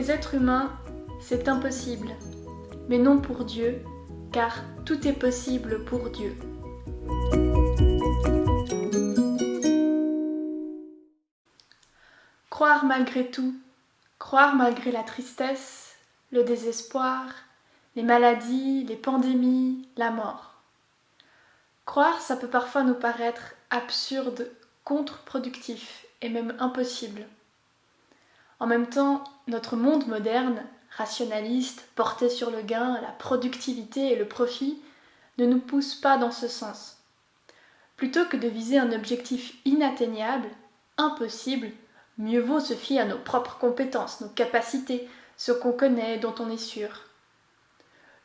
les êtres humains, c'est impossible, mais non pour Dieu, car tout est possible pour Dieu. Croire malgré tout, croire malgré la tristesse, le désespoir, les maladies, les pandémies, la mort. Croire, ça peut parfois nous paraître absurde, contre-productif et même impossible. En même temps, notre monde moderne, rationaliste, porté sur le gain, la productivité et le profit, ne nous pousse pas dans ce sens. Plutôt que de viser un objectif inatteignable, impossible, mieux vaut se fier à nos propres compétences, nos capacités, ce qu'on connaît et dont on est sûr.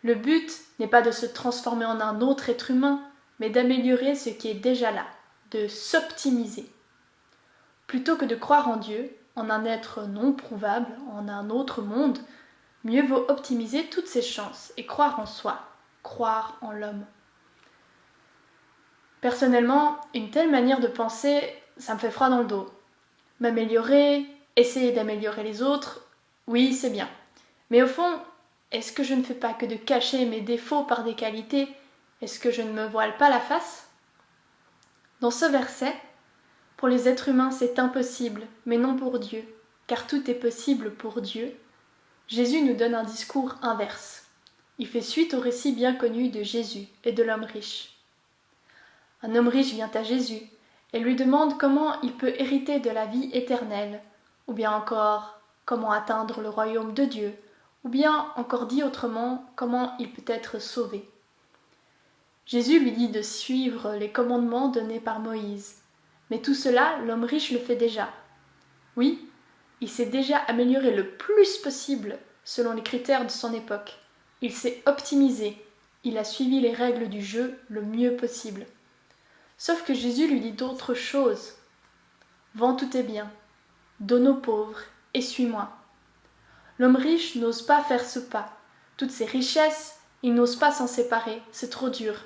Le but n'est pas de se transformer en un autre être humain, mais d'améliorer ce qui est déjà là, de s'optimiser. Plutôt que de croire en Dieu, en un être non prouvable, en un autre monde, mieux vaut optimiser toutes ses chances et croire en soi, croire en l'homme. Personnellement, une telle manière de penser, ça me fait froid dans le dos. M'améliorer, essayer d'améliorer les autres, oui, c'est bien. Mais au fond, est-ce que je ne fais pas que de cacher mes défauts par des qualités? Est-ce que je ne me voile pas la face? Dans ce verset, pour les êtres humains c'est impossible, mais non pour Dieu, car tout est possible pour Dieu. Jésus nous donne un discours inverse. Il fait suite au récit bien connu de Jésus et de l'homme riche. Un homme riche vient à Jésus et lui demande comment il peut hériter de la vie éternelle, ou bien encore comment atteindre le royaume de Dieu, ou bien encore dit autrement, comment il peut être sauvé. Jésus lui dit de suivre les commandements donnés par Moïse. Mais tout cela, l'homme riche le fait déjà. Oui, il s'est déjà amélioré le plus possible selon les critères de son époque. Il s'est optimisé, il a suivi les règles du jeu le mieux possible. Sauf que Jésus lui dit d'autres choses. Vends tous tes biens, donne aux pauvres et suis-moi. L'homme riche n'ose pas faire ce pas. Toutes ses richesses, il n'ose pas s'en séparer, c'est trop dur.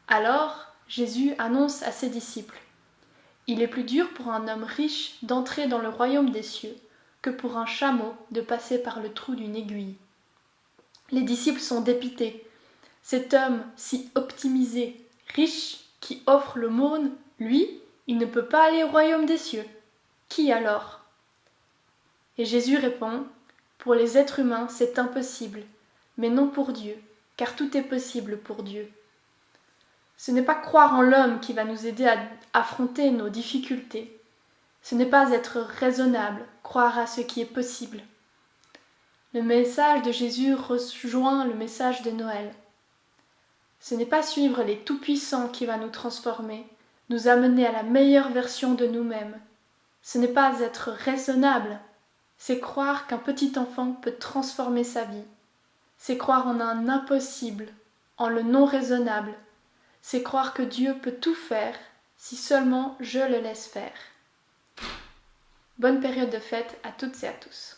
Alors, Jésus annonce à ses disciples: il est plus dur pour un homme riche d'entrer dans le royaume des cieux que pour un chameau de passer par le trou d'une aiguille. Les disciples sont dépités. Cet homme si optimisé, riche, qui offre l'aumône, lui, il ne peut pas aller au royaume des cieux. Qui alors? Et Jésus répond: pour les êtres humains, c'est impossible, mais non pour Dieu, car tout est possible pour Dieu. Ce n'est pas croire en l'homme qui va nous aider à affronter nos difficultés. Ce n'est pas être raisonnable, croire à ce qui est possible. Le message de Jésus rejoint le message de Noël. Ce n'est pas suivre les tout-puissants qui va nous transformer, nous amener à la meilleure version de nous-mêmes. Ce n'est pas être raisonnable, c'est croire qu'un petit enfant peut transformer sa vie. C'est croire en un impossible, en le non raisonnable. C'est croire que Dieu peut tout faire si seulement je le laisse faire. Bonne période de fête à toutes et à tous.